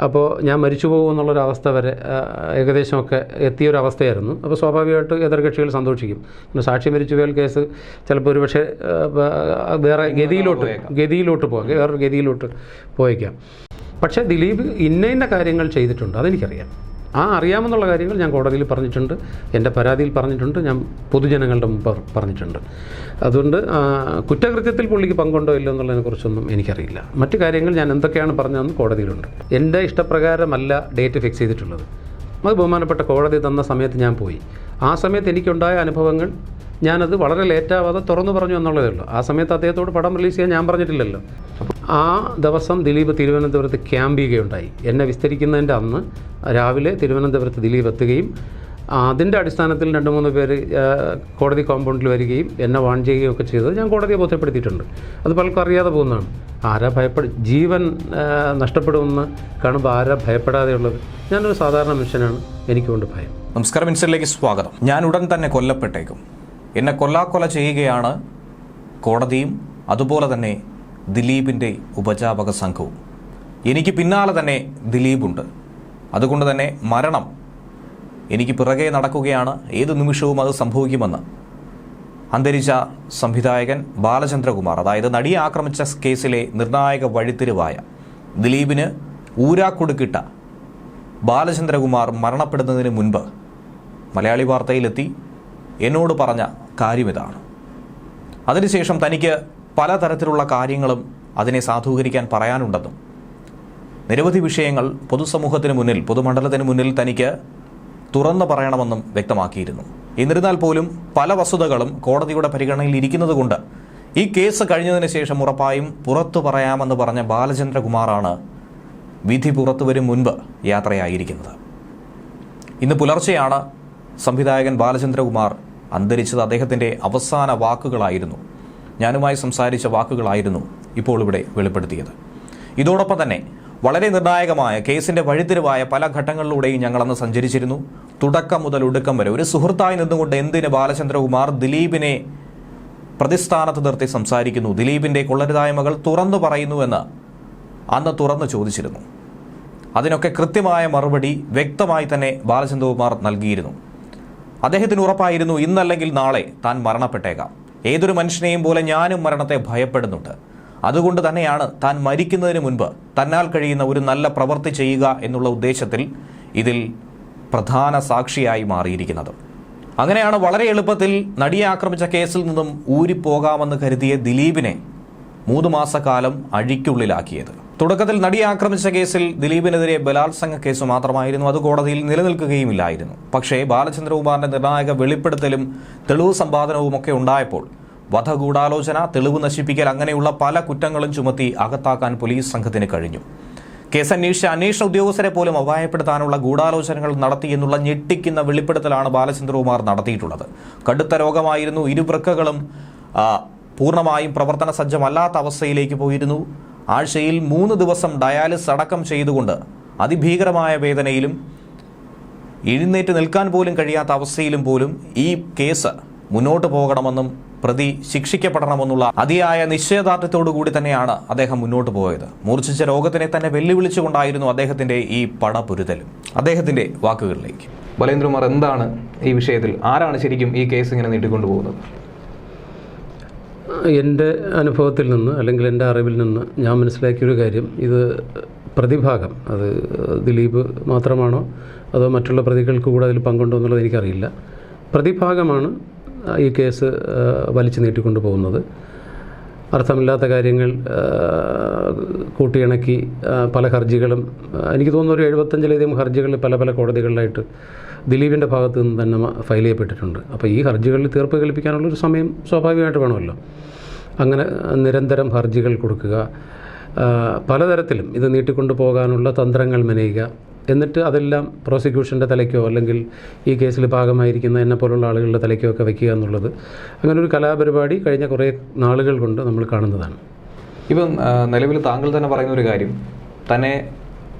അപ്പോൾ ഞാൻ മരിച്ചു പോകുമെന്നുള്ളൊരവസ്ഥ വരെ ഏകദേശമൊക്കെ എത്തിയൊരവസ്ഥയായിരുന്നു. അപ്പോൾ സ്വാഭാവികമായിട്ട് എതിർകക്ഷികൾ സന്തോഷിക്കും. പിന്നെ സാക്ഷി മരിച്ചു പോയാൽ കേസ് ചിലപ്പോൾ ഒരു പക്ഷേ വേറെ ഗതിയിലോട്ട് പോകാം, വേറൊരു ഗതിയിലോട്ട് പോയേക്കാം. പക്ഷേ ദിലീപ് ഇന്ന കാര്യങ്ങൾ ചെയ്തിട്ടുണ്ട്, അതെനിക്കറിയാം. അറിയാമെന്നുള്ള കാര്യങ്ങൾ ഞാൻ കോടതിയിൽ പറഞ്ഞിട്ടുണ്ട്, എൻ്റെ പരാതിയിൽ പറഞ്ഞിട്ടുണ്ട്, ഞാൻ പൊതുജനങ്ങളുടെ മുമ്പ് പറഞ്ഞിട്ടുണ്ട്. അതുകൊണ്ട് കുറ്റകൃത്യത്തിൽ പുള്ളിക്ക് പങ്കുണ്ടോ ഇല്ലോ എന്നുള്ളതിനെക്കുറിച്ചൊന്നും എനിക്കറിയില്ല. മറ്റു കാര്യങ്ങൾ ഞാൻ എന്തൊക്കെയാണ് പറഞ്ഞതെന്ന് കോടതിയിലുണ്ട്. എൻ്റെ ഇഷ്ടപ്രകാരമല്ല ഡേറ്റ് ഫിക്സ് ചെയ്തിട്ടുള്ളത്. അത് ബഹുമാനപ്പെട്ട കോടതി തന്ന സമയത്ത് ഞാൻ പോയി. ആ സമയത്ത് എനിക്കുണ്ടായ അനുഭവങ്ങൾ ഞാനത് വളരെ ലേറ്റാവാതെ തുറന്നു പറഞ്ഞു എന്നുള്ളതേ ഉള്ളൂ. ആ സമയത്ത് അദ്ദേഹത്തോട് പടം റിലീസ് ചെയ്യാൻ ഞാൻ പറഞ്ഞിട്ടില്ലല്ലോ. ആ ദിവസം ദിലീപ് തിരുവനന്തപുരത്ത് ക്യാമ്പ് ചെയ്യുകയുണ്ടായി. എന്നെ വിസ്തരിക്കുന്നതിൻ്റെ അന്ന് രാവിലെ തിരുവനന്തപുരത്ത് ദിലീപ് എത്തുകയും അതിൻ്റെ അടിസ്ഥാനത്തിൽ 2-3 പേര് കോടതി കോമ്പൗണ്ടിൽ വരികയും എന്നെ വാൺ ചെയ്യുകയും ഒക്കെ ചെയ്തത് ഞാൻ കോടതിയെ ബോധ്യപ്പെടുത്തിയിട്ടുണ്ട്. അത് പലർക്കും അറിയാതെ പോകുന്നതാണ്. ജീവൻ നഷ്ടപ്പെടുമെന്ന് കാണുമ്പോൾ ആരാ ഭയപ്പെടാതെയുള്ളത്? ഞാനൊരു സാധാരണ മനുഷ്യനാണ്, എനിക്കുകൊണ്ട് ഭയം. നമസ്കാരം, ഇൻസ്റ്റയിലേക്ക് സ്വാഗതം. ഞാൻ ഉടൻ തന്നെ കൊല്ലപ്പെട്ടേക്കും, എന്നെ കൊല്ലാക്കൊല ചെയ്യുകയാണ് കോടതിയും അതുപോലെ തന്നെ ദിലീപിൻ്റെ ഉപജാപക സംഘവും. എനിക്ക് പിന്നാലെ തന്നെ ദിലീപുണ്ട്. അതുകൊണ്ട് തന്നെ മരണം എനിക്ക് പിറകെ നടക്കുകയാണ്. ഏത് നിമിഷവും അത് സംഭവിക്കുമെന്ന് അന്തരിച്ച സംവിധായകൻ ബാലചന്ദ്രകുമാർ, അതായത് നടിയെ ആക്രമിച്ച കേസിലെ നിർണായക വഴിത്തിരിവായ ദിലീപിന് ഊരാക്കുടുക്കിട്ട ബാലചന്ദ്രകുമാർ മരണപ്പെടുന്നതിന് മുൻപ് മലയാളി വാർത്തയിലെത്തി എന്നോട് പറഞ്ഞ കാര്യമിതാണ്. അതിനുശേഷം തനിക്ക് പലതരത്തിലുള്ള കാര്യങ്ങളും അതിനെ സാധൂകരിക്കാൻ പറയാനുണ്ടെന്നും നിരവധി വിഷയങ്ങൾ പൊതുസമൂഹത്തിന് മുന്നിൽ, പൊതുമണ്ഡലത്തിന് മുന്നിൽ തനിക്ക് തുറന്നു പറയണമെന്നും വ്യക്തമാക്കിയിരുന്നു. എന്നിരുന്നാൽ പോലും പല വസ്തുതകളും കോടതിയുടെ പരിഗണനയിൽ ഇരിക്കുന്നത് കൊണ്ട് ഈ കേസ് കഴിഞ്ഞതിന് ശേഷം ഉറപ്പായും പുറത്തു പറയാമെന്ന് പറഞ്ഞ ബാലചന്ദ്രകുമാറാണ് വിധി പുറത്തു വരും മുൻപ് യാത്രയായിരിക്കുന്നത്. ഇന്ന് പുലർച്ചെയാണ് സംവിധായകൻ ബാലചന്ദ്രകുമാർ അന്തരിച്ചത്. അദ്ദേഹത്തിൻ്റെ അവസാന വാക്കുകളായിരുന്നു, ഞാനുമായി സംസാരിച്ച വാക്കുകളായിരുന്നു ഇപ്പോൾ ഇവിടെ വെളിപ്പെടുത്തിയത്. ഇതോടൊപ്പം തന്നെ വളരെ നിർണായകമായ കേസിൻ്റെ വഴിത്തിരിവായ പല ഘട്ടങ്ങളിലൂടെയും ഞങ്ങളന്ന് സഞ്ചരിച്ചിരുന്നു. തുടക്കം മുതൽ ഒടുക്കം വരെ ഒരു സുഹൃത്തായി നിന്നുകൊണ്ട് എന്തിന് ബാലചന്ദ്രകുമാർ ദിലീപിനെ പ്രതിസ്ഥാനത്ത് നിർത്തി സംസാരിക്കുന്നു, ദിലീപിൻ്റെ കൊള്ളരുതായ്മകൾ തുറന്നു പറയുന്നുവെന്ന് അന്ന് തുറന്നു ചോദിച്ചിരുന്നു. അതിനൊക്കെ കൃത്യമായ മറുപടി വ്യക്തമായി തന്നെ ബാലചന്ദ്രകുമാർ നൽകിയിരുന്നു. അദ്ദേഹത്തിന് ഉറപ്പായിരുന്നു ഇന്നല്ലെങ്കിൽ നാളെ താൻ മരണപ്പെട്ടേക്കാം. ഏതൊരു മനുഷ്യനെയും പോലെ ഞാനും മരണത്തെ ഭയപ്പെടുന്നുണ്ട്. അതുകൊണ്ട് തന്നെയാണ് താൻ മരിക്കുന്നതിന് മുൻപ് തന്നാൽ കഴിയുന്ന ഒരു നല്ല പ്രവൃത്തി ചെയ്യുക എന്നുള്ള ഉദ്ദേശത്തിൽ ഇതിൽ പ്രധാന സാക്ഷിയായി മാറിയിരിക്കുന്നത്. അങ്ങനെയാണ് വളരെ എളുപ്പത്തിൽ നടിയെ ആക്രമിച്ച കേസിൽ നിന്നും ഊരിപ്പോകാമെന്ന് കരുതിയ ദിലീപിനെ 3 മാസക്കാലം അഴിക്കുള്ളിലാക്കിയത്. തുടക്കത്തിൽ നടിയെ ആക്രമിച്ച കേസിൽ ദിലീപിനെതിരെ ബലാത്സംഗ കേസ് മാത്രമായിരുന്നു. അത് കോടതിയിൽ നിലനിൽക്കുകയുമില്ലായിരുന്നു. പക്ഷേ ബാലചന്ദ്രകുമാറിന്റെ നിർണായക വെളിപ്പെടുത്തലും തെളിവ് സമ്പാദനവും ഒക്കെ ഉണ്ടായപ്പോൾ വധഗൂഢാലോചന, തെളിവ് നശിപ്പിക്കൽ, അങ്ങനെയുള്ള പല കുറ്റങ്ങളും ചുമത്തി അകത്താക്കാൻ പോലീസ് സംഘത്തിന് കഴിഞ്ഞു. കേസ് അന്വേഷിച്ച അന്വേഷണ ഉദ്യോഗസ്ഥരെ പോലും അപായപ്പെടുത്താനുള്ള ഗൂഢാലോചനകൾ നടത്തി എന്നുള്ള ഞെട്ടിക്കുന്ന വെളിപ്പെടുത്തലാണ് ബാലചന്ദ്രകുമാർ നടത്തിയിട്ടുള്ളത്. കടുത്ത രോഗമായിരുന്നു, ഇരുവൃക്കകളും പൂർണ്ണമായും പ്രവർത്തന സജ്ജമല്ലാത്ത അവസ്ഥയിലേക്ക് പോയിരുന്നു. ആഴ്ചയിൽ 3 ദിവസം ഡയാലിസിസ് അടക്കം ചെയ്തുകൊണ്ട് അതിഭീകരമായ വേദനയിലും എഴുന്നേറ്റ് നിൽക്കാൻ പോലും കഴിയാത്ത അവസ്ഥയിലും പോലും ഈ കേസ് മുന്നോട്ട് പോകണമെന്നും പ്രതി ശിക്ഷിക്കപ്പെടണമെന്നുള്ള അതിയായ നിശ്ചയദാർഢ്യത്തോടു കൂടി തന്നെയാണ് അദ്ദേഹം മുന്നോട്ട് പോയത്. മൂർച്ഛിച്ച രോഗത്തിനെ തന്നെ വെല്ലുവിളിച്ചുകൊണ്ടായിരുന്നു അദ്ദേഹത്തിന്റെ ഈ പടപുരുതലും. അദ്ദേഹത്തിന്റെ വാക്കുകളിലേക്ക്. ബാലേന്ദ്രകുമാർ, എന്താണ് ഈ വിഷയത്തിൽ, ആരാണ് ശരിക്കും ഈ കേസ് ഇങ്ങനെ നീട്ടിക്കൊണ്ടുപോകുന്നത്? എൻ്റെ അനുഭവത്തിൽ നിന്ന് അല്ലെങ്കിൽ എൻ്റെ അറിവിൽ നിന്ന് ഞാൻ മനസ്സിലാക്കിയൊരു കാര്യം, ഇത് പ്രതിഭാഗം, അത് ദിലീപ് മാത്രമാണോ അതോ മറ്റുള്ള പ്രതികൾക്ക് കൂടെ അതിൽ പങ്കുണ്ടോ എന്നുള്ളത് എനിക്കറിയില്ല. പ്രതിഭാഗമാണ് ഈ കേസ് വലിച്ചു നീട്ടിക്കൊണ്ടു പോകുന്നത്. അർത്ഥമില്ലാത്ത കാര്യങ്ങൾ കൂട്ടിയിണക്കി പല ഹർജികളും, എനിക്ക് തോന്നുന്നു ഒരു 75-ലധികം ഹർജികൾ പല കോടതികളിലായിട്ട് ദിലീപിൻ്റെ ഭാഗത്ത് നിന്ന് തന്നെ ഫയൽ ചെയ്യപ്പെട്ടിട്ടുണ്ട്. അപ്പോൾ ഈ ഹർജികളിൽ തീർപ്പ് കൽപ്പിക്കാനുള്ളൊരു സമയം സ്വാഭാവികമായിട്ട് വേണമല്ലോ. അങ്ങനെ നിരന്തരം ഹർജികൾ കൊടുക്കുക, പലതരത്തിലും ഇത് നീട്ടിക്കൊണ്ടു പോകാനുള്ള തന്ത്രങ്ങൾ മെനയുക, എന്നിട്ട് അതെല്ലാം പ്രോസിക്യൂഷൻ്റെ തലയ്ക്കോ അല്ലെങ്കിൽ ഈ കേസിൽ ഭാഗമായിരിക്കുന്ന എന്നെ പോലുള്ള ആളുകളുടെ തലയ്ക്കോ ഒക്കെ വയ്ക്കുക എന്നുള്ളത് അങ്ങനെ ഒരു കലാപരിപാടി കഴിഞ്ഞ കുറേ നാളുകൾ കൊണ്ട് നമ്മൾ കാണുന്നതാണ്. ഇപ്പം നിലവിൽ താങ്കൾ തന്നെ പറയുന്ന ഒരു കാര്യം, തന്നെ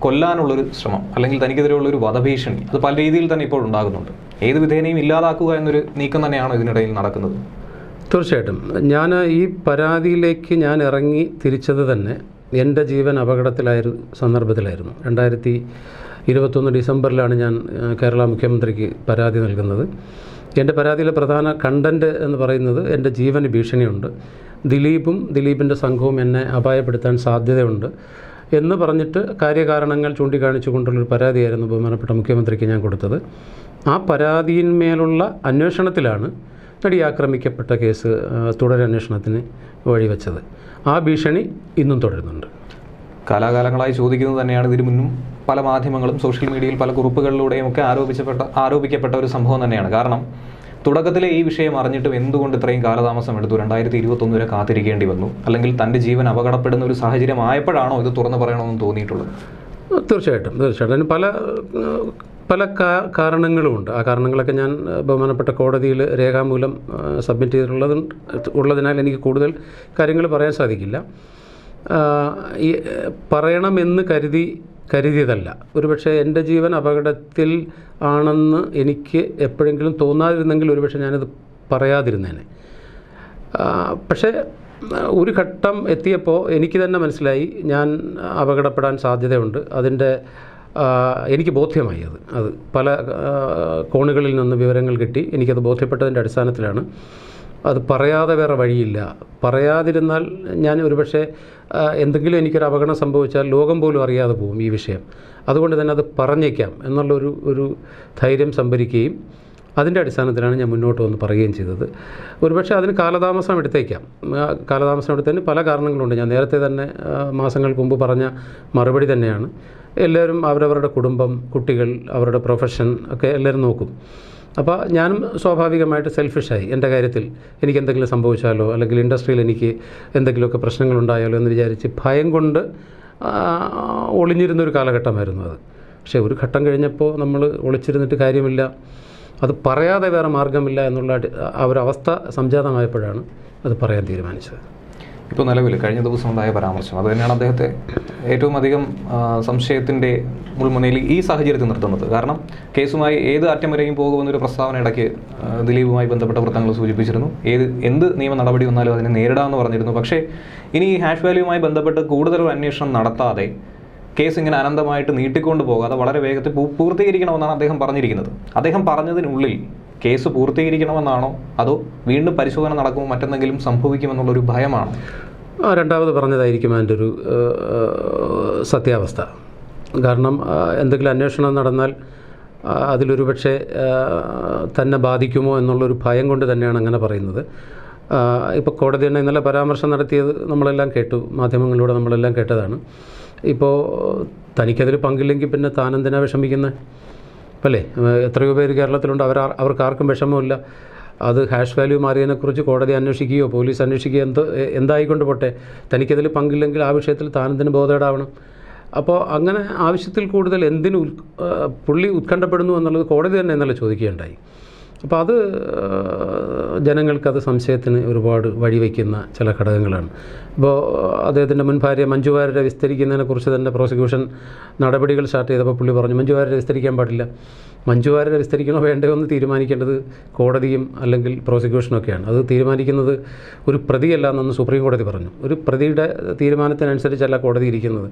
കൊല്ലാനുള്ളൊരു ശ്രമം അല്ലെങ്കിൽ തനിക്കെതിരെയുള്ളൊരു വധഭീഷണി അത് പല രീതിയിൽ തന്നെ ഇപ്പോൾ ഉണ്ടാകുന്നുണ്ട്. ഏത് വിധേനയും ഇല്ലാതാക്കുക എന്നൊരു നീക്കം തന്നെയാണ് ഇതിനിടയിൽ നടക്കുന്നത്. തീർച്ചയായിട്ടും. ഞാൻ ഈ പരാതിയിലേക്ക് ഞാൻ ഇറങ്ങി തിരിച്ചത് തന്നെ എൻ്റെ ജീവൻ സന്ദർഭത്തിലായിരുന്നു. 2021 ഡിസംബറിലാണ് ഞാൻ കേരള മുഖ്യമന്ത്രിക്ക് പരാതി നൽകുന്നത്. എൻ്റെ പരാതിയിലെ പ്രധാന കണ്ടൻറ്റ് എന്ന് പറയുന്നത് എൻ്റെ ജീവന് ഭീഷണിയുണ്ട്, ദിലീപിൻ്റെ സംഘവും എന്നെ അപായപ്പെടുത്താൻ സാധ്യതയുണ്ട് എന്ന് പറഞ്ഞിട്ട് കാര്യകാരണങ്ങൾ ചൂണ്ടിക്കാണിച്ചുകൊണ്ടുള്ളൊരു പരാതിയായിരുന്നു ബഹുമാനപ്പെട്ട മുഖ്യമന്ത്രിക്ക് ഞാൻ കൊടുത്തത്. ആ പരാതിയിന്മേലുള്ള അന്വേഷണത്തിലാണ് നടി ആക്രമിക്കപ്പെട്ട കേസ് തുടരന്വേഷണത്തിന് വഴിവെച്ചത്. ആ ഭീഷണി ഇന്നും തുടരുന്നുണ്ട്. കാലാകാലങ്ങളായി ചോദിക്കുന്നത് തന്നെയാണ്. ഇതിനു മുന്നും പല മാധ്യമങ്ങളും സോഷ്യൽ മീഡിയയിൽ പല കുറിപ്പുകളിലൂടെയും ഒക്കെ ആരോപിക്കപ്പെട്ട ഒരു സംഭവം തന്നെയാണ്. കാരണം തുടക്കത്തിലെ ഈ വിഷയം അറിഞ്ഞിട്ടും എന്തുകൊണ്ട് ഇത്രയും കാലതാമസം എടുത്തു? 2021 വരെ കാത്തിരിക്കേണ്ടി വന്നു? അല്ലെങ്കിൽ തൻ്റെ ജീവൻ അപകടപ്പെടുന്ന ഒരു സാഹചര്യം ആയപ്പോഴാണോ ഇത് തുറന്നു പറയണമെന്ന് തോന്നിയിട്ടുള്ളത്? തീർച്ചയായിട്ടും അതിന് പല കാരണങ്ങളുമുണ്ട്. ആ കാരണങ്ങളൊക്കെ ഞാൻ ബഹുമാനപ്പെട്ട കോടതിയിൽ രേഖാമൂലം സബ്മിറ്റ് ചെയ്തിട്ടുള്ളതിനാൽ എനിക്ക് കൂടുതൽ കാര്യങ്ങൾ പറയാൻ സാധിക്കില്ല. ഈ പറയണമെന്ന് കരുതിയതല്ല. ഒരുപക്ഷെ എൻ്റെ ജീവൻ അപകടത്തിൽ ആണെന്ന് എനിക്ക് എപ്പോഴെങ്കിലും തോന്നാതിരുന്നെങ്കിൽ ഒരുപക്ഷെ ഞാനത് പറയാതിരുന്നേനെ. പക്ഷേ ഒരു ഘട്ടം എത്തിയപ്പോൾ എനിക്ക് തന്നെ മനസ്സിലായി ഞാൻ അപകടപ്പെടാൻ സാധ്യതയുണ്ട്. എനിക്ക് ബോധ്യമായി. അത് പല കോണുകളിൽ നിന്ന് വിവരങ്ങൾ കിട്ടി. എനിക്കത് ബോധ്യപ്പെട്ടതിൻ്റെ അടിസ്ഥാനത്തിലാണ്. അത് പറയാതെ വേറെ വഴിയില്ല. പറയാതിരുന്നാൽ ഞാൻ ഒരുപക്ഷെ എന്തെങ്കിലും എനിക്കൊരു അപകടം സംഭവിച്ചാൽ ലോകം പോലും അറിയാതെ പോകും ഈ വിഷയം. അതുകൊണ്ട് തന്നെ അത് പറഞ്ഞേക്കാം എന്നുള്ളൊരു ധൈര്യം സംഭരിക്കുകയും അതിൻ്റെ അടിസ്ഥാനത്തിലാണ് ഞാൻ മുന്നോട്ട് വന്ന് പറയുകയും ചെയ്തത്. ഒരുപക്ഷെ അതിന് കാലതാമസം എടുത്തതിന് പല കാരണങ്ങളുണ്ട്. ഞാൻ നേരത്തെ തന്നെ മാസങ്ങൾക്ക് മുമ്പ് പറഞ്ഞ മറുപടി തന്നെയാണ്. എല്ലാവരും അവരവരുടെ കുടുംബം, കുട്ടികൾ, അവരുടെ പ്രൊഫഷൻ ഒക്കെ എല്ലാവരും നോക്കും. അപ്പോൾ ഞാനും സ്വാഭാവികമായിട്ട് സെൽഫിഷായി. എൻ്റെ കാര്യത്തിൽ എനിക്ക് എന്തെങ്കിലും സംഭവിച്ചാലോ അല്ലെങ്കിൽ ഇൻഡസ്ട്രിയിൽ എനിക്ക് എന്തെങ്കിലുമൊക്കെ പ്രശ്നങ്ങളുണ്ടായാലോ എന്ന് വിചാരിച്ച് ഭയം കൊണ്ട് ഒളിഞ്ഞിരുന്നൊരു കാലഘട്ടമായിരുന്നു അത്. പക്ഷേ ഒരു ഘട്ടം കഴിഞ്ഞപ്പോൾ നമ്മൾ ഒളിച്ചിരുന്നിട്ട് കാര്യമില്ല, അത് പറയാതെ വേറെ മാർഗമില്ല എന്നുള്ള ആ ഒരു അവസ്ഥ സംജാതമായപ്പോഴാണ് അത് പറയാൻ തീരുമാനിച്ചത്. ഇപ്പോൾ നിലവിൽ കഴിഞ്ഞ ദിവസം ഉണ്ടായ പരാമർശം അത് തന്നെയാണ് അദ്ദേഹത്തെ ഏറ്റവും അധികം സംശയത്തിൻ്റെ മുൾമുനയിൽ ഈ സാഹചര്യത്തിൽ നിർത്തുന്നത്. കാരണം കേസുമായി ഏത് അറ്റം വരെയും പോകുമെന്നൊരു പ്രസ്താവന ഇടയ്ക്ക് ദിലീപുമായി ബന്ധപ്പെട്ട വൃത്തങ്ങൾ സൂചിപ്പിച്ചിരുന്നു. എന്ത് നിയമ നടപടി വന്നാലും അതിനെ നേരിടാമെന്ന് പറഞ്ഞിരുന്നു. പക്ഷേ ഇനി ഈ ഹാഷ് വാല്യൂവുമായി ബന്ധപ്പെട്ട് കൂടുതലൊരു അന്വേഷണം നടത്താതെ കേസ് ഇങ്ങനെ അനന്തമായിട്ട് നീട്ടിക്കൊണ്ട് പോകാതെ വളരെ വേഗത്തിൽ പൂർത്തീകരിക്കണമെന്നാണ് അദ്ദേഹം പറഞ്ഞിരിക്കുന്നത്. അദ്ദേഹം പറഞ്ഞതിനുള്ളിൽ കേസ് പൂർത്തീകരിക്കണമെന്നാണോ അതോ വീണ്ടും പരിശോധന നടക്കുമ്പോൾ മറ്റെന്തെങ്കിലും സംഭവിക്കുമെന്നുള്ളൊരു ഭയമാണോ? രണ്ടാമത് പറഞ്ഞതായിരിക്കും അതിൻ്റെ ഒരു സത്യാവസ്ഥ. കാരണം എന്തെങ്കിലും അന്വേഷണം നടന്നാൽ അതിലൊരു പക്ഷേ തന്നെ ബാധിക്കുമോ എന്നുള്ളൊരു ഭയം കൊണ്ട് തന്നെയാണ് അങ്ങനെ പറയുന്നത്. ഇപ്പോൾ കോടതി തന്നെ ഇന്നലെ പരാമർശം നടത്തിയത് നമ്മളെല്ലാം കേട്ടു, മാധ്യമങ്ങളിലൂടെ നമ്മളെല്ലാം കേട്ടതാണ്. ഇപ്പോൾ തനിക്കതിൽ പങ്കില്ലെങ്കിൽ പിന്നെ താനെന്തിനാണ് വിഷമിക്കുന്നത്? അല്ലേ? എത്രയോ പേര് കേരളത്തിലുണ്ട്, അവർക്ക് ആർക്കും വിഷമമില്ല. അത് ഹാഷ് വാല്യൂ മാറിയതിനെക്കുറിച്ച് കോടതി അന്വേഷിക്കുകയോ പോലീസ് അന്വേഷിക്കുകയോ എന്തായിക്കൊണ്ട് പോട്ടെ, തനിക്കതിൽ പങ്കില്ലെങ്കിൽ ആ വിഷയത്തിൽ താനെന്തിന് ബോധേടാവണം? അപ്പോൾ അങ്ങനെ ആവശ്യത്തിൽ കൂടുതൽ എന്തിന് പുള്ളി ഉത്കണ്ഠപ്പെടുന്നു എന്നുള്ളത് കോടതി തന്നെ ഇന്നലെ ചോദിക്കുകയുണ്ടായി. അപ്പോൾ അത് ജനങ്ങൾക്കത് സംശയത്തിന് ഒരുപാട് വഴിവെക്കുന്ന ചില ഘടകങ്ങളാണ്. ഇപ്പോൾ അദ്ദേഹത്തിൻ്റെ മുൻ ഭാര്യ മഞ്ജു വാര്യരെ വിസ്തരിക്കുന്നതിനെക്കുറിച്ച് തന്നെ പ്രോസിക്യൂഷൻ നടപടികൾ സ്റ്റാർട്ട് ചെയ്തപ്പോൾ പുള്ളി പറഞ്ഞു മഞ്ജു വാര്യരെ വിസ്തരിക്കാൻ പാടില്ല. മഞ്ജു വാര്യരെ വിസ്തരിക്കണോ വേണ്ടയോ എന്ന് തീരുമാനിക്കേണ്ടത് കോടതിയും അല്ലെങ്കിൽ പ്രോസിക്യൂഷനൊക്കെയാണ്. അത് തീരുമാനിക്കുന്നത് ഒരു പ്രതിയല്ല എന്നൊന്ന് സുപ്രീം കോടതി പറഞ്ഞു. ഒരു പ്രതിയുടെ തീരുമാനത്തിനനുസരിച്ചല്ല കോടതി ഇരിക്കുന്നത്.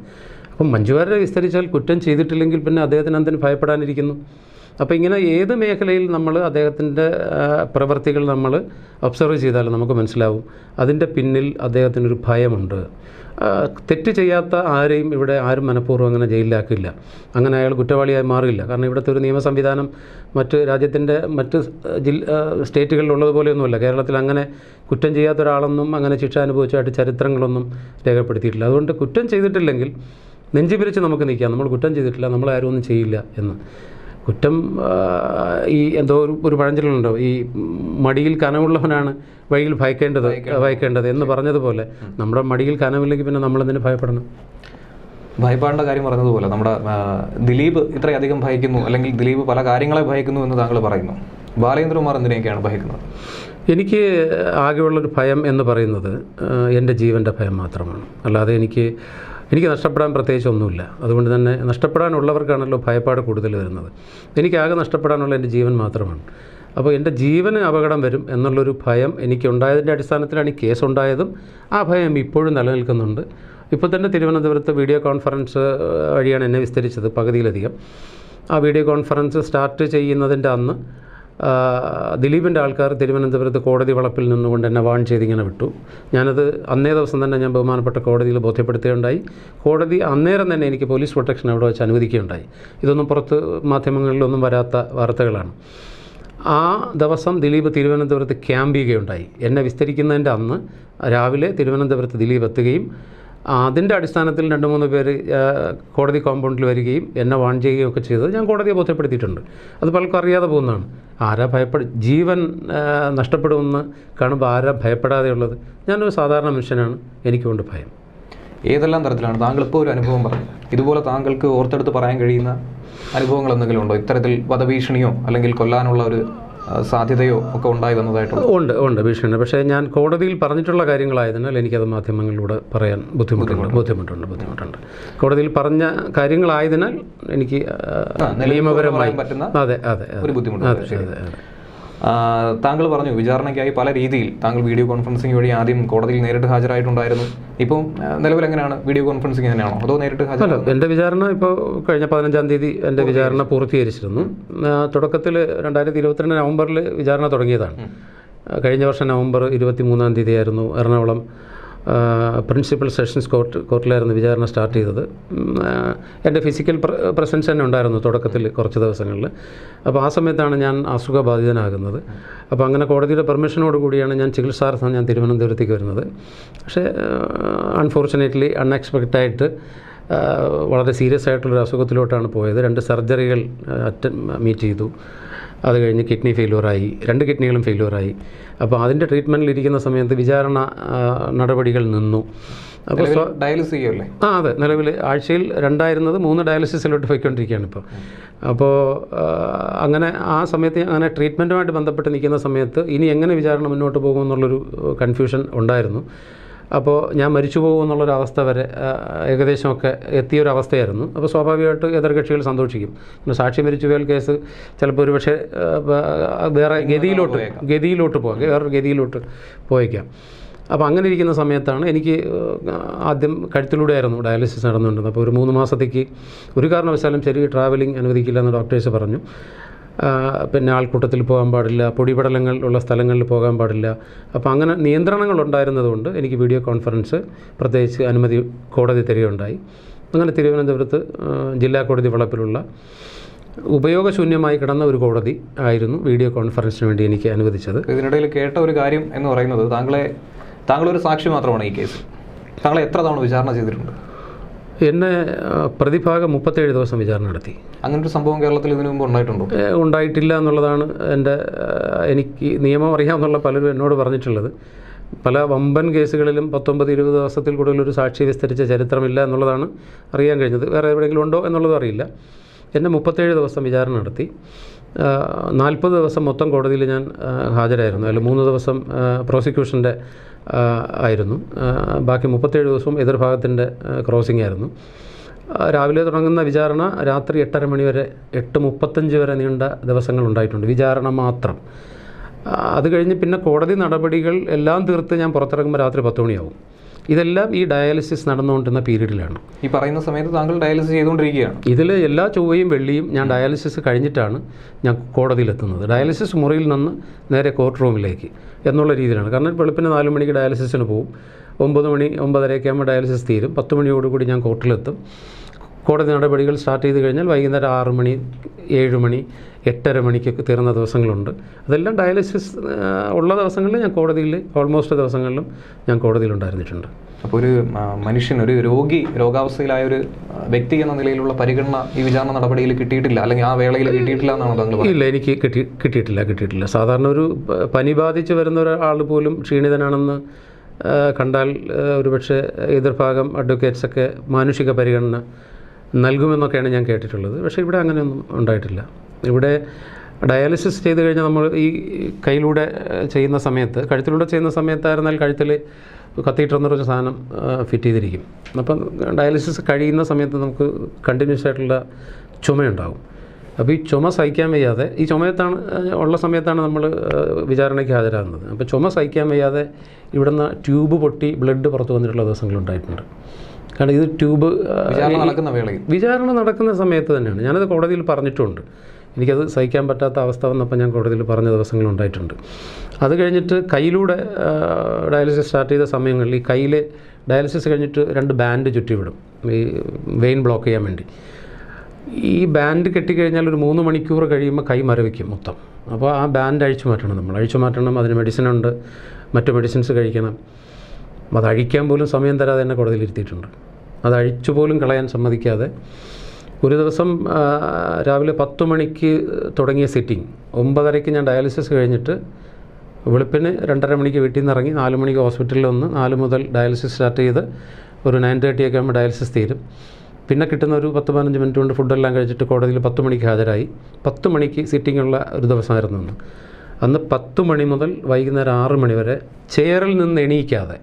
അപ്പം മഞ്ജു വാര്യരെ വിസ്തരിച്ചാൽ കുറ്റം ചെയ്തിട്ടില്ലെങ്കിൽ പിന്നെ അദ്ദേഹത്തിന് എന്തിന് ഭയപ്പെടാനിരിക്കുന്നു? അപ്പോൾ ഇങ്ങനെ ഏത് മേഖലയിൽ നമ്മൾ അദ്ദേഹത്തിൻ്റെ പ്രവൃത്തികൾ നമ്മൾ ഒബ്സർവ് ചെയ്താലും നമുക്ക് മനസ്സിലാവും അതിൻ്റെ പിന്നിൽ അദ്ദേഹത്തിനൊരു ഭയമുണ്ട്. തെറ്റ് ചെയ്യാത്ത ആരെയും ഇവിടെ ആരും മനഃപൂർവ്വം അങ്ങനെ ജയിലിലാക്കില്ല, അങ്ങനെ അയാൾ കുറ്റവാളിയായി മാറില്ല. കാരണം ഇവിടുത്തെ ഒരു നിയമ സംവിധാനം മറ്റ് രാജ്യത്തിൻ്റെ മറ്റ് സ്റ്റേറ്റുകളിലുള്ളതുപോലെയൊന്നുമല്ല. കേരളത്തിൽ അങ്ങനെ കുറ്റം ചെയ്യാത്ത ഒരാളൊന്നും അങ്ങനെ ശിക്ഷ അനുഭവിച്ചതായിട്ട് ചരിത്രങ്ങളൊന്നും രേഖപ്പെടുത്തിയിട്ടില്ല. അതുകൊണ്ട് കുറ്റം ചെയ്തിട്ടില്ലെങ്കിൽ നെഞ്ചി പിരിച്ച് നമുക്ക് നിൽക്കാം, നമ്മൾ കുറ്റം ചെയ്തിട്ടില്ല, നമ്മളാരും ഒന്നും ചെയ്യില്ല എന്ന്. കുറ്റം ഈ എന്തോ ഒരു പഴഞ്ചൊല്ലുണ്ടോ, ഈ മടിയിൽ കനമുള്ളവനാണ് വഴിയിൽ ഭയക്കേണ്ടത് എന്ന് പറഞ്ഞതുപോലെ നമ്മുടെ മടിയിൽ കനമില്ലെങ്കിൽ പിന്നെ നമ്മളെന്തിനു ഭയപ്പെടണം? ഭയപ്പാടിൻ്റെ കാര്യം പറഞ്ഞതുപോലെ നമ്മുടെ ദിലീപ് ഇത്രയധികം ഭയക്കുന്നു, അല്ലെങ്കിൽ ദിലീപ് പല കാര്യങ്ങളെ ഭയക്കുന്നു എന്ന് താങ്കൾ പറയുന്നു. ബാലേന്ദ്രകുമാർ എന്തിനൊക്കെയാണ് ഭയക്കുന്നത്? എനിക്ക് ആകെയുള്ളൊരു ഭയം എന്ന് പറയുന്നത് എൻ്റെ ജീവൻ്റെ ഭയം മാത്രമാണ്. അല്ലാതെ എനിക്ക് നഷ്ടപ്പെടാൻ പ്രത്യേകിച്ച് ഒന്നുമില്ല. അതുകൊണ്ട് തന്നെ നഷ്ടപ്പെടാനുള്ളവർക്കാണല്ലോ ഭയപ്പാട് കൂടുതൽ വരുന്നത്. എനിക്കാകെ നഷ്ടപ്പെടാനുള്ള എൻ്റെ ജീവൻ മാത്രമാണ്. അപ്പോൾ എൻ്റെ ജീവന് അപകടം വരും എന്നുള്ളൊരു ഭയം എനിക്കുണ്ടായതിൻ്റെ അടിസ്ഥാനത്തിലാണ് ഈ കേസുണ്ടായതും. ആ ഭയം ഇപ്പോഴും നിലനിൽക്കുന്നുണ്ട്. ഇപ്പോൾ തന്നെ തിരുവനന്തപുരത്ത് വീഡിയോ കോൺഫറൻസ് വഴിയാണ് എന്നെ വിസ്തരിച്ചത് പകുതിയിലധികം. ആ വീഡിയോ കോൺഫറൻസ് സ്റ്റാർട്ട് ചെയ്യുന്നതിൻ്റെ അന്ന് ദിലീപിൻ്റെ ആൾക്കാർ തിരുവനന്തപുരത്ത് കോടതി വളപ്പിൽ നിന്നുകൊണ്ട് എന്നെ വാൺ ചെയ്തിങ്ങനെ വിട്ടു. ഞാനത് അന്നേ ദിവസം തന്നെ ഞാൻ ബഹുമാനപ്പെട്ട കോടതിയിൽ ബോധ്യപ്പെടുത്തുകയുണ്ടായി. കോടതി അന്നേരം തന്നെ എനിക്ക് പോലീസ് പ്രൊട്ടക്ഷൻ അവിടെ വെച്ച് അനുവദിക്കുകയുണ്ടായി. ഇതൊന്നും പുറത്ത് മാധ്യമങ്ങളിലൊന്നും വരാത്ത വാർത്തകളാണ്. ആ ദിവസം ദിലീപ് തിരുവനന്തപുരത്ത് ക്യാമ്പ് ചെയ്യുകയുണ്ടായി. എന്നെ വിസ്തരിക്കുന്നതിൻ്റെ അന്ന് രാവിലെ തിരുവനന്തപുരത്ത് ദിലീപ് എത്തുകയും അതിൻ്റെ അടിസ്ഥാനത്തിൽ 2-3 പേര് കോടതി കോമ്പൗണ്ടിൽ വരികയും എന്നെ വാൺ ചെയ്യുകയും ഒക്കെ ചെയ്തത് ഞാൻ കോടതിയെ ബോധ്യപ്പെടുത്തിയിട്ടുണ്ട്. അത് പലർക്കും അറിയാതെ പോകുന്നതാണ്. ആരാ ജീവൻ നഷ്ടപ്പെടുമെന്ന് കാണുമ്പോൾ ആരാ ഭയപ്പെടാതെയുള്ളത്? ഞാനൊരു സാധാരണ മനുഷ്യനാണ്, എനിക്കുകൊണ്ട് ഭയം. ഏതെല്ലാം തരത്തിലാണ് താങ്കൾ ഇപ്പോൾ ഒരു അനുഭവം പറഞ്ഞു? ഇതുപോലെ താങ്കൾക്ക് ഓർത്തെടുത്ത് പറയാൻ കഴിയുന്ന അനുഭവങ്ങൾ എന്തെങ്കിലും ഉണ്ടോ? ഇത്തരത്തിൽ വധഭീഷണിയോ അല്ലെങ്കിൽ കൊല്ലാനുള്ള ഒരു സാധ്യതയോ ഒക്കെ ഉണ്ടായി വന്നതായിട്ടുള്ള? ഉണ്ട് ഭീഷണി. പക്ഷേ ഞാൻ കോടതിയിൽ പറഞ്ഞിട്ടുള്ള കാര്യങ്ങളായതിനാൽ എനിക്കത് മാധ്യമങ്ങളിലൂടെ പറയാൻ ബുദ്ധിമുട്ടുണ്ട്. കോടതിയിൽ പറഞ്ഞ കാര്യങ്ങളായതിനാൽ എനിക്ക് നിയമപരമായി പറ്റുന്ന അതെ ഒരു ബുദ്ധിമുട്ട്. താങ്കൾ പറഞ്ഞു വിചാരണയ്ക്കായി പല രീതിയിൽ താങ്കൾ വീഡിയോ കോൺഫറൻസിംഗ് വഴി ആദ്യം കോടതിയിൽ നേരിട്ട് ഹാജരായിട്ടുണ്ടായിരുന്നു. ഇപ്പം നിലവിൽ എങ്ങനെയാണ്? വീഡിയോ കോൺഫറൻസിംഗ് തന്നെയാണോ അതോ നേരിട്ട് ഹാജർ? എൻ്റെ വിചാരണ ഇപ്പോൾ കഴിഞ്ഞ 15-ാം തീയതി എൻ്റെ വിചാരണ പൂർത്തീകരിച്ചിരുന്നു. തുടക്കത്തിൽ 2022 നവംബറിൽ വിചാരണ തുടങ്ങിയതാണ്. കഴിഞ്ഞ വർഷം നവംബർ 23-ാം തീയതിയായിരുന്നു എറണാകുളം പ്രിൻസിപ്പൽ സെഷൻസ് കോർട്ടിലായിരുന്നു വിചാരണ സ്റ്റാർട്ട് ചെയ്തത്. എൻ്റെ ഫിസിക്കൽ പ്രസൻസ് തന്നെ ഉണ്ടായിരുന്നു തുടക്കത്തിൽ കുറച്ച് ദിവസങ്ങളിൽ. അപ്പോൾ ആ സമയത്താണ് ഞാൻ അസുഖബാധിതനാകുന്നത്. അപ്പോൾ അങ്ങനെ കോടതിയുടെ പെർമിഷനോട് കൂടിയാണ് ഞാൻ ചികിത്സാർത്ഥം ഞാൻ തിരുവനന്തപുരത്തേക്ക് വരുന്നത്. പക്ഷേ അൺഫോർച്ചുനേറ്റ്ലി അൺഎക്സ്പെക്റ്റഡായിട്ട് വളരെ സീരിയസ് ആയിട്ടുള്ളൊരു അസുഖത്തിലോട്ടാണ് പോയത്. 2 സർജറികൾ മീറ്റ് ചെയ്തു. അത് കഴിഞ്ഞ് കിഡ്നി ഫെയിലുവറായി, 2 കിഡ്നികളും ഫെയിലുവറായി. അപ്പോൾ അതിൻ്റെ ട്രീറ്റ്മെൻറ്റിലിരിക്കുന്ന സമയത്ത് വിചാരണ നടപടികൾ നിന്നു. അപ്പോൾ ഡയാലിസിസ് ചെയ്യുമല്ലേ? അതെ, നിലവിൽ ആഴ്ചയിൽ 2 ആയിരുന്നത് 3 ഡയാലിസിസിലോട്ട് പോയിക്കൊണ്ടിരിക്കുകയാണ് ഇപ്പോൾ. അപ്പോൾ അങ്ങനെ ആ സമയത്ത് അങ്ങനെ ട്രീറ്റ്മെൻറ്റുമായിട്ട് ബന്ധപ്പെട്ട് നിൽക്കുന്ന സമയത്ത് ഇനി എങ്ങനെ വിചാരണ മുന്നോട്ട് പോകുമെന്നുള്ളൊരു കൺഫ്യൂഷൻ ഉണ്ടായിരുന്നു. അപ്പോൾ ഞാൻ മരിച്ചു പോകുമെന്നുള്ളൊരവസ്ഥ വരെ ഏകദേശമൊക്കെ എത്തിയൊരവസ്ഥയായിരുന്നു. അപ്പോൾ സ്വാഭാവികമായിട്ട് എതിർകക്ഷികൾ സന്തോഷിക്കും. പിന്നെ സാക്ഷി മരിച്ചു പോയാൽ കേസ് ചിലപ്പോൾ ഒരു പക്ഷേ വേറെ ഗതിയിലോട്ട് പോകാം, വേറൊരു ഗതിയിലോട്ട് പോയേക്കാം. അപ്പോൾ അങ്ങനെ ഇരിക്കുന്ന സമയത്താണ് എനിക്ക് ആദ്യം കഴുത്തിലൂടെയായിരുന്നു ഡയാലിസിസ് നടന്നുകൊണ്ടിരുന്നത്. അപ്പോൾ ഒരു 3 മാസത്തേക്ക് ഒരു കാരണവശാലും ശരി ട്രാവലിംഗ് അനുവദിക്കില്ല എന്ന് ഡോക്ടേഴ്സ് പറഞ്ഞു. പിന്നെ ആൾക്കൂട്ടത്തിൽ പോകാൻ പാടില്ല, പൊടിപടലങ്ങൾ ഉള്ള സ്ഥലങ്ങളിൽ പോകാൻ പാടില്ല. അപ്പോൾ അങ്ങനെ നിയന്ത്രണങ്ങൾ ഉണ്ടായിരുന്നതുകൊണ്ട് എനിക്ക് വീഡിയോ കോൺഫറൻസ് പ്രത്യേകിച്ച് അനുമതി കോടതി തരികയുണ്ടായി. അങ്ങനെ തിരുവനന്തപുരത്ത് ജില്ലാ കോടതി വളപ്പിലുള്ള ഉപയോഗശൂന്യമായി കിടന്ന ഒരു കോടതി ആയിരുന്നു വീഡിയോ കോൺഫറൻസിന് വേണ്ടി എനിക്ക് അനുവദിച്ചത്. ഇതിനിടയിൽ കേട്ട ഒരു കാര്യം എന്ന് പറയുന്നത് താങ്കളൊരു സാക്ഷി മാത്രമാണ് ഈ കേസിൽ. താങ്കളെ എത്ര തവണ വിചാരണ ചെയ്തിട്ടുണ്ട്? എന്നെ പ്രതിഭാഗം 37 ദിവസം വിചാരണ നടത്തി. അങ്ങനൊരു സംഭവം കേരളത്തിൽ ഇതിനു മുമ്പ് ഉണ്ടായിട്ടുണ്ടോ? ഉണ്ടായിട്ടില്ല എന്നുള്ളതാണ് എനിക്ക് നിയമം അറിയാമെന്നുള്ള പലരും എന്നോട് പറഞ്ഞിട്ടുള്ളത്. പല വമ്പൻ കേസുകളിലും 19-20 ദിവസത്തിൽ കൂടുതലൊരു സാക്ഷി വിസ്തരിച്ച ചരിത്രമില്ല എന്നുള്ളതാണ് അറിയാൻ കഴിഞ്ഞത്. വേറെ എവിടെയെങ്കിലും ഉണ്ടോ എന്നുള്ളതും അറിയില്ല. എന്നെ 37 ദിവസം വിചാരണ നടത്തി. 40 ദിവസം മൊത്തം കോടതിയിൽ ഞാൻ ഹാജരായിരുന്നു. അതിൽ 3 ദിവസം പ്രോസിക്യൂഷൻ്റെ ആയിരുന്നു. ബാക്കി 37 ദിവസവും എതിർഭാഗത്തിൻ്റെ ക്രോസിംഗ് ആയിരുന്നു. രാവിലെ തുടങ്ങുന്ന വിചാരണ രാത്രി 8:30 മണി വരെ 8:35 വരെ നീണ്ട ദിവസങ്ങളുണ്ടായിട്ടുണ്ട്, വിചാരണ മാത്രം. അത് കഴിഞ്ഞ് പിന്നെ കോടതി നടപടികൾ എല്ലാം തീർത്ത് ഞാൻ പുറത്തിറങ്ങുമ്പോൾ രാത്രി 10 മണിയാവും. ഇതെല്ലാം ഈ ഡയാലിസിസ് നടന്നുകൊണ്ടിരുന്ന പീരീഡിലാണ്. ഈ പറയുന്ന സമയത്ത് താങ്കൾ ഡയാലിസിസ് ചെയ്തുകൊണ്ടിരിക്കുകയാണ്. ഇതിൽ എല്ലാ ചൊവ്വയും വെള്ളിയും ഞാൻ ഡയാലിസിസ് കഴിഞ്ഞിട്ടാണ് ഞാൻ കോടതിയിലെത്തുന്നത്. ഡയാലിസിസ് മുറിയിൽ നിന്ന് നേരെ കോർട്ട് റൂമിലേക്ക് എന്നുള്ള രീതിയിലാണ്. കാരണം വെളുപ്പിന് 4 മണിക്ക് ഡയാലിസിസിന് പോകും, 9 മണി 9:30 ആകുമ്പോൾ ഡയാലിസിസ് തീരും, 10 മണിയോടുകൂടി ഞാൻ കോർട്ടിലെത്തും. കോടതി നടപടികൾ സ്റ്റാർട്ട് ചെയ്ത് കഴിഞ്ഞാൽ വൈകുന്നേരം 6 മണി 7 മണി 8:30 മണിക്കൊക്കെ തീർന്ന ദിവസങ്ങളുണ്ട്. അതെല്ലാം ഡയാലിസിസ് ഉള്ള ദിവസങ്ങളിൽ ഞാൻ കോടതിയിൽ ഓൾമോസ്റ്റ് ദിവസങ്ങളിലും ഞാൻ കോടതിയിലുണ്ടായിരുന്നിട്ടുണ്ട്. അപ്പോൾ ഒരു മനുഷ്യൻ, ഒരു രോഗാവസ്ഥയിലായ ഒരു വ്യക്തി എന്ന നിലയിലുള്ള പരിഗണന ഈ വിചാരണ നടപടിയിൽ കിട്ടിയിട്ടില്ല, അല്ലെങ്കിൽ ആ വേളയിൽ കിട്ടിയിട്ടില്ല എന്നാണ് താങ്കൾ പറയുന്നത്? ഇല്ല, എനിക്ക് കിട്ടിയിട്ടില്ല. സാധാരണ ഒരു പനി ബാധിച്ച് വരുന്ന ഒരാൾ പോലും ക്ഷീണിതനാണെന്ന് കണ്ടാൽ ഒരുപക്ഷെ എതിർഭാഗം അഡ്വക്കേറ്റ്സൊക്കെ മാനുഷിക പരിഗണന നൽകുമെന്നൊക്കെയാണ് ഞാൻ കേട്ടിട്ടുള്ളത്. പക്ഷേ ഇവിടെ അങ്ങനെയൊന്നും ഉണ്ടായിട്ടില്ല. ഇവിടെ ഡയാലിസിസ് ചെയ്ത് കഴിഞ്ഞാൽ നമ്മൾ ഈ കയ്യിലൂടെ ചെയ്യുന്ന സമയത്ത്, കഴുത്തിലൂടെ ചെയ്യുന്ന സമയത്തായിരുന്നാൽ കഴുത്തിൽ കത്തീറ്റർ എന്ന് പറഞ്ഞ സാധനം ഫിറ്റ് ചെയ്തിരിക്കും. അപ്പം ഡയാലിസിസ് കഴിയുന്ന സമയത്ത് നമുക്ക് കണ്ടിന്യൂസ് ആയിട്ടുള്ള ചുമയുണ്ടാകും. അപ്പോൾ ഈ ചുമ സഹിക്കാൻ വയ്യാതെ, ഈ ചുമയത്താണ് ഉള്ള സമയത്താണ് നമ്മൾ വിചാരണയ്ക്ക് ഹാജരാകുന്നത്. അപ്പോൾ ചുമ സഹിക്കാൻ വയ്യാതെ ഇവിടുന്ന് ട്യൂബ് പൊട്ടി ബ്ലഡ് പുറത്ത് വന്നിട്ടുള്ള ദിവസങ്ങളുണ്ടായിട്ടുണ്ട്. കാരണം ഇത് ട്യൂബ് വിചാരണ നടക്കുന്ന സമയത്ത് തന്നെയാണ്. ഞാനത് കോടതിയിൽ പറഞ്ഞിട്ടുമുണ്ട്. എനിക്കത് സഹിക്കാൻ പറ്റാത്ത അവസ്ഥ വന്നപ്പോൾ ഞാൻ കോടതിയിൽ പറഞ്ഞ ദിവസങ്ങളുണ്ടായിട്ടുണ്ട്. അത് കഴിഞ്ഞിട്ട് കയ്യിലൂടെ ഡയാലിസിസ് സ്റ്റാർട്ട് ചെയ്ത സമയങ്ങളിൽ ഈ കയ്യിൽ ഡയാലിസിസ് കഴിഞ്ഞിട്ട് 2 ബാൻഡ് ചുറ്റിവിടും ഈ വെയിൻ ബ്ലോക്ക് ചെയ്യാൻ വേണ്ടി. ഈ ബാൻഡ് കെട്ടിക്കഴിഞ്ഞാൽ ഒരു 3 മണിക്കൂർ കഴിയുമ്പോൾ കൈ മരവിക്കും മൊത്തം. അപ്പോൾ ആ ബാൻഡ് അഴിച്ചു മാറ്റണം, നമ്മൾ അഴിച്ചു മാറ്റണം. അതിന് മെഡിസിനുണ്ട്, മറ്റു മെഡിസിൻസ് കഴിക്കണം. അത് അഴിക്കാൻ പോലും സമയം തരാതെ എന്നെ കോടതിയിൽ ഇരുത്തിയിട്ടുണ്ട്. അത് അഴിച്ചു പോലും കളയാൻ സമ്മതിക്കാതെ ഒരു ദിവസം രാവിലെ 10 മണിക്ക് തുടങ്ങിയ സിറ്റിംഗ് 9:30 ഞാൻ ഡയാലിസിസ് കഴിഞ്ഞിട്ട് വെളുപ്പിന് 2:30 മണിക്ക് വീട്ടിൽ നിന്ന് ഇറങ്ങി 4 മണിക്ക് ഹോസ്പിറ്റലിൽ വന്ന് 4 മുതൽ ഡയാലിസിസ് സ്റ്റാർട്ട് ചെയ്ത് ഒരു 9:30 ഒക്കെ ആകുമ്പോൾ ഡയാലിസിസ് തീരും. പിന്നെ കിട്ടുന്ന ഒരു 10-15 മിനിറ്റ് കൊണ്ട് ഫുഡെല്ലാം കഴിച്ചിട്ട് കോടതിയിൽ 10 മണിക്ക് ഹാജരായി. 10 മണിക്ക് സിറ്റിംഗ് ഉള്ള ഒരു ദിവസമായിരുന്നു അന്ന് 10 മണി മുതൽ വൈകുന്നേരം 6 മണി വരെ ചെയറിൽ നിന്ന് എണീക്കാതെ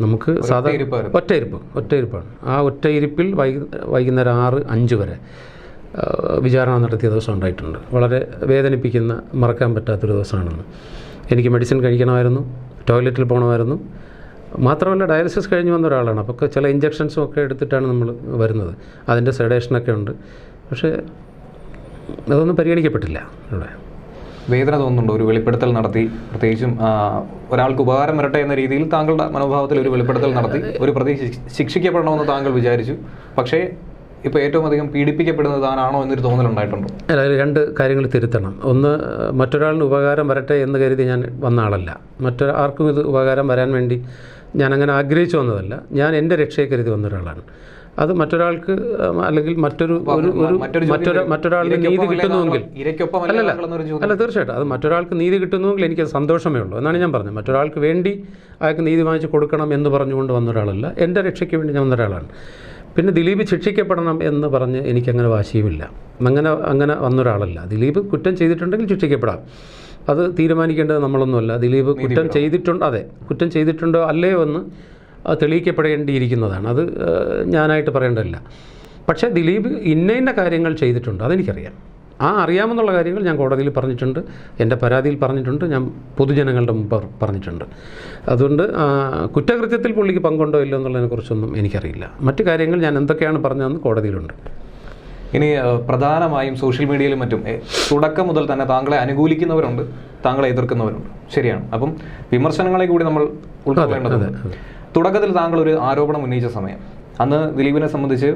നമുക്ക് സാധാരണ ഒറ്റയിരിപ്പാണ്. ആ ഒറ്റയിരിപ്പിൽ വൈകുന്നേരം 6-5 വരെ വിചാരണ നടത്തിയ ദിവസം ഉണ്ടായിട്ടുണ്ട്. വളരെ വേദനിപ്പിക്കുന്ന, മറക്കാൻ പറ്റാത്തൊരു ദിവസമാണെന്ന്. എനിക്ക് മെഡിസിൻ കഴിക്കണമായിരുന്നു, ടോയ്ലറ്റിൽ പോകണമായിരുന്നു. മാത്രമല്ല ഡയാലിസിസ് കഴിഞ്ഞ് വന്ന ഒരാളാണ്. അപ്പോൾ ചില ഇഞ്ചക്ഷൻസും ഒക്കെ എടുത്തിട്ടാണ് നമ്മൾ വരുന്നത്. അതിൻ്റെ സെഡേഷനൊക്കെ ഉണ്ട്. പക്ഷേ അതൊന്നും പരിഗണിക്കപ്പെട്ടില്ല. ഇവിടെ വേദന തോന്നുന്നുണ്ടോ? ഒരു വെളിപ്പെടുത്തൽ നടത്തി, പ്രത്യേകിച്ചും ഒരാൾക്ക് ഉപകാരം വരട്ടെ എന്ന രീതിയിൽ താങ്കളുടെ മനോഭാവത്തിൽ ഒരു വെളിപ്പെടുത്തൽ നടത്തി ഒരു പ്രതി ശിക്ഷിക്കപ്പെടണമെന്ന് താങ്കൾ വിചാരിച്ചു. പക്ഷേ ഇപ്പോൾ ഏറ്റവും അധികം പീഡിപ്പിക്കപ്പെടുന്നത് താനാണോ എന്നൊരു തോന്നലുണ്ടായിട്ടുണ്ടോ? അതായത് 2 കാര്യങ്ങൾ തിരുത്തണം. ഒന്ന്, മറ്റൊരാളിന് ഉപകാരം വരട്ടെ എന്ന് കരുതി ഞാൻ വന്ന ആളല്ല. ആർക്കും ഇത് ഉപകാരം വരാൻ വേണ്ടി ഞാൻ അങ്ങനെ ആഗ്രഹിച്ചു വന്നതല്ല. ഞാൻ എൻ്റെ രക്ഷയെ കരുതി വന്ന ഒരാളാണ്. അത് മറ്റൊരാൾക്ക് അല്ലെങ്കിൽ മറ്റൊരാളിന് നീതി കിട്ടുന്നുവെങ്കിൽ അല്ല, തീർച്ചയായിട്ടും അത് മറ്റൊരാൾക്ക് നീതി കിട്ടുന്നുവെങ്കിൽ എനിക്കത് സന്തോഷമേ ഉള്ളൂ എന്നാണ് ഞാൻ പറഞ്ഞത്. മറ്റൊരാൾക്ക് വേണ്ടി അയാൾക്ക് നീതി വാങ്ങിച്ച് കൊടുക്കണം എന്ന് പറഞ്ഞുകൊണ്ട് വന്ന ഒരാളല്ല. എൻ്റെ രക്ഷയ്ക്ക് വേണ്ടി ഞാൻ വന്ന ഒരാളാണ്. പിന്നെ ദിലീപ് ശിക്ഷിക്കപ്പെടണം എന്ന് പറഞ്ഞ് എനിക്കങ്ങനെ വാശിയുമില്ല. അങ്ങനെ വന്നൊരാളല്ല. ദിലീപ് കുറ്റം ചെയ്തിട്ടുണ്ടെങ്കിൽ ശിക്ഷിക്കപ്പെടാം. അത് തീരുമാനിക്കേണ്ടത് നമ്മളൊന്നുമല്ല. ദിലീപ് കുറ്റം ചെയ്തിട്ടുണ്ട്, അതെ, കുറ്റം ചെയ്തിട്ടുണ്ടോ അല്ലയോ എന്ന് തെളിയിക്കപ്പെടേണ്ടിയിരിക്കുന്നതാണ്. അത് ഞാനായിട്ട് പറയേണ്ടതല്ല. പക്ഷേ ദിലീപ് ഇന്ന കാര്യങ്ങൾ ചെയ്തിട്ടുണ്ട്, അതെനിക്കറിയാം. ആ അറിയാമെന്നുള്ള കാര്യങ്ങൾ ഞാൻ കോടതിയിൽ പറഞ്ഞിട്ടുണ്ട്, എൻ്റെ പരാതിയിൽ പറഞ്ഞിട്ടുണ്ട്, ഞാൻ പൊതുജനങ്ങളുടെ മുമ്പ് പറഞ്ഞിട്ടുണ്ട്. അതുകൊണ്ട് കുറ്റകൃത്യത്തിൽ പുള്ളിക്ക് പങ്കുണ്ടോ ഇല്ലോ എന്നുള്ളതിനെക്കുറിച്ചൊന്നും എനിക്കറിയില്ല. മറ്റു കാര്യങ്ങൾ ഞാൻ എന്തൊക്കെയാണ് പറഞ്ഞതെന്ന് കോടതിയിലുണ്ട്. ഇനി പ്രധാനമായും സോഷ്യൽ മീഡിയയിലും മറ്റും തുടക്കം മുതൽ തന്നെ താങ്കളെ അനുകൂലിക്കുന്നവരുണ്ട്, താങ്കളെ എതിർക്കുന്നവരുണ്ട്. ശരിയാണ്. അപ്പം വിമർശനങ്ങളെ കൂടി നമ്മൾ ഉൾക്കൊള്ളേണ്ടതുണ്ട്. തുടക്കത്തിൽ താങ്കൾ ഒരു ആരോപണം ഉന്നയിച്ച സമയം, അന്ന് ദിലീപിനെ സംബന്ധിച്ച്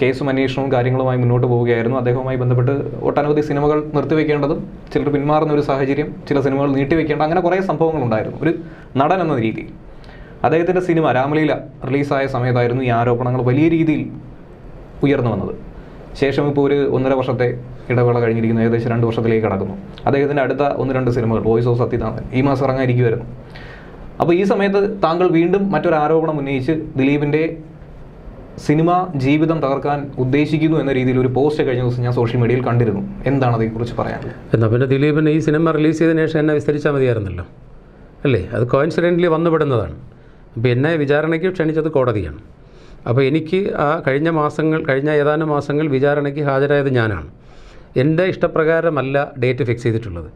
കേസും അന്വേഷണവും കാര്യങ്ങളുമായി മുന്നോട്ട് പോവുകയായിരുന്നു. അദ്ദേഹവുമായി ബന്ധപ്പെട്ട് ഒട്ടനവധി സിനിമകൾ നിർത്തിവെക്കേണ്ടതും ചിലർ പിന്മാറുന്ന ഒരു സാഹചര്യം, ചില സിനിമകൾ നീട്ടിവെക്കേണ്ട, അങ്ങനെ കുറേ സംഭവങ്ങളുണ്ടായിരുന്നു. ഒരു നടൻ എന്ന രീതിയിൽ അദ്ദേഹത്തിൻ്റെ സിനിമ രാമലീല റിലീസായ സമയത്തായിരുന്നു ഈ ആരോപണങ്ങൾ വലിയ രീതിയിൽ ഉയർന്നു വന്നത്. ശേഷം ഇപ്പോൾ ഒരു 1.5 വർഷത്തെ ഇടവേള കഴിഞ്ഞിരിക്കുന്നു, ഏകദേശം 2 വർഷത്തിലേക്ക് കടക്കുന്നു. അദ്ദേഹത്തിൻ്റെ അടുത്ത 1-2 സിനിമകൾ, വോയിസ് ഓഫ് സത്യനാഥൻ, ഈ മാസം ഇറങ്ങാനിരിക്കുമായിരുന്നു. അപ്പോൾ ഈ സമയത്ത് താങ്കൾ വീണ്ടും മറ്റൊരു ആരോപണം ഉന്നയിച്ച് ദിലീപിൻ്റെ സിനിമ ജീവിതം തകർക്കാൻ ഉദ്ദേശിക്കുന്നു എന്ന രീതിയിൽ ഒരു പോസ്റ്റ് കഴിഞ്ഞ ദിവസം ഞാൻ സോഷ്യൽ മീഡിയയിൽ കണ്ടിരുന്നു. എന്താണ് അതേക്കുറിച്ച് പറയാനുള്ളത്? എന്നാൽ പിന്നെ ദിലീപിന് ഈ സിനിമ റിലീസ് ചെയ്തതിനു ശേഷം എന്നെ വിസ്തരിച്ചാൽ മതിയായിരുന്നല്ലോ, അല്ലേ? അത് കോയിൻസിഡൻ്റലി വന്നുപെടുന്നതാണ്. അപ്പോൾ എന്നെ വിചാരണയ്ക്ക് ക്ഷണിച്ചത് കോടതിയാണ്. അപ്പോൾ എനിക്ക് കഴിഞ്ഞ ഏതാനും മാസങ്ങൾ വിചാരണയ്ക്ക് ഹാജരായത് ഞാനാണ്. എൻ്റെ ഇഷ്ടപ്രകാരമല്ല ഡേറ്റ് ഫിക്സ് ചെയ്തിട്ടുള്ളത്.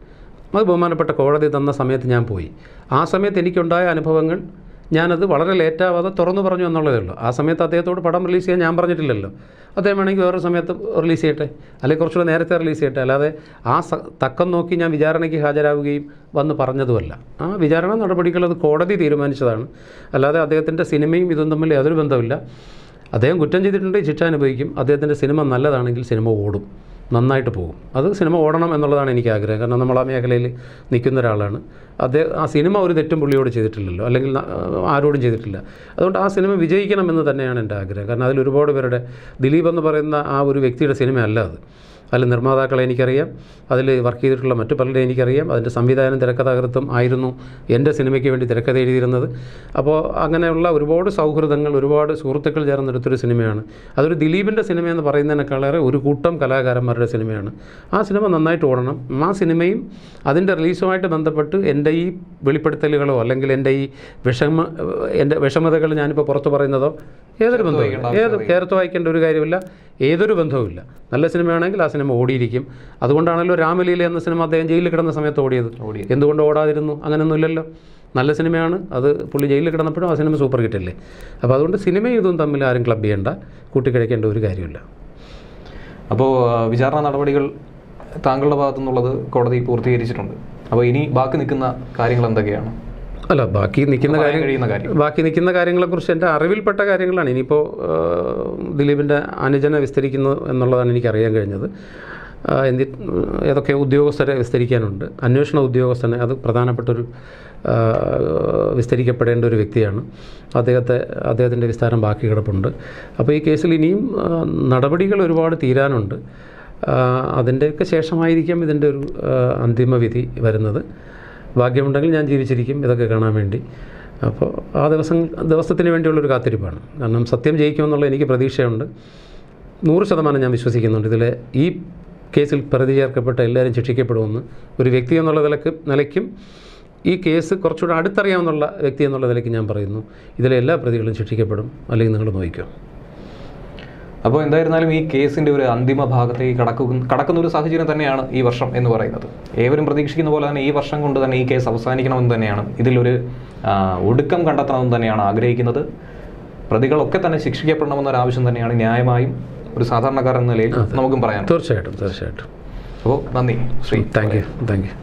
അത് ബഹുമാനപ്പെട്ട കോടതി തന്ന സമയത്ത് ഞാൻ പോയി. ആ സമയത്ത് എനിക്കുണ്ടായ അനുഭവങ്ങൾ ഞാനത് വളരെ ലേറ്റാവാതെ തുറന്നു പറഞ്ഞു എന്നുള്ളതേ ഉള്ളൂ. ആ സമയത്ത് അദ്ദേഹത്തോട് പടം റിലീസ് ചെയ്യാൻ ഞാൻ പറഞ്ഞിട്ടില്ലല്ലോ. അദ്ദേഹം വേണമെങ്കിൽ വേറൊരു സമയത്ത് റിലീസ് ചെയ്യട്ടെ, അല്ലെങ്കിൽ കുറച്ചുകൂടെ നേരത്തെ റിലീസ് ചെയ്യട്ടെ. അല്ലാതെ ആ തക്കം നോക്കി ഞാൻ വിചാരണയ്ക്ക് ഹാജരാവുകയും വന്ന് പറഞ്ഞതുമല്ല. ആ വിചാരണ നടപടികൾ അത് കോടതി തീരുമാനിച്ചതാണ്. അല്ലാതെ അദ്ദേഹത്തിൻ്റെ സിനിമയും ഇതും തമ്മിൽ യാതൊരു ബന്ധമില്ല. അദ്ദേഹം കുറ്റം ചെയ്തിട്ടുണ്ടെങ്കിൽ ശിക്ഷ അനുഭവിക്കും. അദ്ദേഹത്തിൻ്റെ സിനിമ നല്ലതാണെങ്കിൽ സിനിമ ഓടും, നന്നായിട്ട് പോകും. അത് സിനിമ ഓടണം എന്നുള്ളതാണ് എനിക്ക് ആഗ്രഹം. കാരണം നമ്മൾ ആ മേഖലയിൽ നിൽക്കുന്ന ഒരാളാണ്. ആ സിനിമ ഒരു തെറ്റും പുള്ളിയോട് ചെയ്തിട്ടില്ലല്ലോ, അല്ലെങ്കിൽ ആരോടും ചെയ്തിട്ടില്ല. അതുകൊണ്ട് ആ സിനിമ വിജയിക്കണമെന്ന് തന്നെയാണ് എൻ്റെ ആഗ്രഹം. കാരണം അതിൽ ഒരുപാട് പേരുടെ, ദിലീപ് എന്ന് പറയുന്ന ആ ഒരു വ്യക്തിയുടെ സിനിമയല്ല അത്. അതിൽ നിർമ്മാതാക്കളെ എനിക്കറിയാം, അതിൽ വർക്ക് ചെയ്തിട്ടുള്ള മറ്റു പലരെ എനിക്കറിയാം. അതിൻ്റെ സംവിധാനം, തിരക്കഥാകൃത്തും ആയിരുന്നു എൻ്റെ സിനിമയ്ക്ക് വേണ്ടി തിരക്കഥ എഴുതിയിരുന്നത്. അപ്പോൾ അങ്ങനെയുള്ള ഒരുപാട് സൗഹൃദങ്ങൾ, ഒരുപാട് സുഹൃത്തുക്കൾ ചേർന്നെടുത്തൊരു സിനിമയാണ്. അതൊരു ദിലീപിൻ്റെ സിനിമയെന്ന് പറയുന്നതിനേക്കാളേറെ ഒരു കൂട്ടം കലാകാരന്മാരുടെ സിനിമയാണ്. ആ സിനിമ നന്നായിട്ട് ഓടണം. ആ സിനിമയും അതിൻ്റെ റിലീസുമായിട്ട് ബന്ധപ്പെട്ട് എൻ്റെ ഈ വെളിപ്പെടുത്തലുകളോ അല്ലെങ്കിൽ എൻ്റെ ഈ വിഷമതകൾ ഞാനിപ്പോൾ പുറത്ത് പറയുന്നതോ ഏതൊരു ബന്ധവും, കേരളത്ത് വായിക്കേണ്ട ഒരു കാര്യമില്ല. ഏതൊരു ബന്ധവുമില്ല. നല്ല സിനിമയാണെങ്കിൽ ആ സിനിമ ഓടിയിരിക്കും. അതുകൊണ്ടാണല്ലോ രാമലീല എന്ന സിനിമ അദ്ദേഹം ജയിലിൽ കിടന്ന സമയത്ത് ഓടിയത്. എന്തുകൊണ്ട് ഓടാതിരുന്നു? അങ്ങനെയൊന്നുമില്ലല്ലോ. നല്ല സിനിമയാണ് അത്. പുള്ളി ജയിലിൽ കിടന്നപ്പോഴും ആ സിനിമ സൂപ്പർ ഹിറ്റല്ലേ. അപ്പോൾ അതുകൊണ്ട് സിനിമയും ഇതും തമ്മിൽ ആരും ക്ലബ് ചെയ്യേണ്ട, കൂട്ടിക്കഴിക്കേണ്ട ഒരു കാര്യമില്ല. അപ്പോൾ വിചാരണ നടപടികൾ താങ്കളുടെ ഭാഗത്തു നിന്നുള്ളത് കോടതി പൂർത്തീകരിച്ചിട്ടുണ്ട്. അപ്പോൾ ഇനി ബാക്കി നിൽക്കുന്ന കാര്യങ്ങൾ എന്തൊക്കെയാണ്? അല്ല, ബാക്കി നിൽക്കുന്ന കാര്യങ്ങളെക്കുറിച്ച് എൻ്റെ അറിവിൽപ്പെട്ട കാര്യങ്ങളാണ്. ഇനിയിപ്പോൾ ദിലീപിൻ്റെ അനുജനെ വിസ്തരിക്കുന്നു എന്നുള്ളതാണ് എനിക്കറിയാൻ കഴിഞ്ഞത്. ഏതൊക്കെ ഉദ്യോഗസ്ഥരെ വിസ്തരിക്കാനുണ്ട്. അന്വേഷണ ഉദ്യോഗസ്ഥനെ, അത് പ്രധാനപ്പെട്ടൊരു വിസ്തരിക്കപ്പെടേണ്ട ഒരു വ്യക്തിയാണ്. അദ്ദേഹത്തിൻ്റെ വിസ്താരം ബാക്കി കിടപ്പുണ്ട്. അപ്പോൾ ഈ കേസിൽ ഇനിയും നടപടികൾ ഒരുപാട് തീരാനുണ്ട്. അതിൻ്റെയൊക്കെ ശേഷമായിരിക്കും ഇതിൻ്റെ ഒരു അന്തിമവിധി വരുന്നത്. ഭാഗ്യമുണ്ടെങ്കിൽ ഞാൻ ജീവിച്ചിരിക്കും ഇതൊക്കെ കാണാൻ വേണ്ടി. അപ്പോൾ ആ ദിവസത്തിന് വേണ്ടിയുള്ളൊരു കാത്തിരിപ്പാണ്. കാരണം സത്യം ജയിക്കുമെന്നുള്ള എനിക്ക് പ്രതീക്ഷയുണ്ട്. 100% ഞാൻ വിശ്വസിക്കുന്നുണ്ട് ഈ കേസിൽ പ്രതി ചേർക്കപ്പെട്ട എല്ലാവരും ശിക്ഷിക്കപ്പെടുമെന്ന്. ഒരു വ്യക്തി എന്നുള്ള നിലയ്ക്കും ഈ കേസ് കുറച്ചുകൂടെ അടുത്തറിയാമെന്നുള്ള വ്യക്തി എന്നുള്ള നിലയ്ക്ക് ഞാൻ പറയുന്നു, ഇതിലെ എല്ലാ പ്രതികളും ശിക്ഷിക്കപ്പെടും. അല്ലെങ്കിൽ നിങ്ങൾ നോക്കിക്കോ. അപ്പോൾ എന്തായിരുന്നാലും ഈ കേസിൻ്റെ ഒരു അന്തിമ ഭാഗത്തേക്ക് കടക്കുന്ന ഒരു സാഹചര്യം തന്നെയാണ് ഈ വർഷം എന്ന് പറയുന്നത്. ഏവരും പ്രതീക്ഷിക്കുന്ന പോലെ തന്നെ ഈ വർഷം കൊണ്ട് തന്നെ ഈ കേസ് അവസാനിക്കണമെന്ന് തന്നെയാണ്, ഇതിലൊരു ഒടുക്കം കണ്ടെത്തണമെന്ന് തന്നെയാണ് ആഗ്രഹിക്കുന്നത്. പ്രതികളൊക്കെ തന്നെ ശിക്ഷിക്കപ്പെടണമെന്നൊരാവശ്യം തന്നെയാണ് ന്യായമായും ഒരു സാധാരണക്കാരൻ എന്ന നിലയിൽ നമുക്കും പറയാം. തീർച്ചയായിട്ടും. അപ്പോൾ നന്ദി ശ്രീ. Thank you.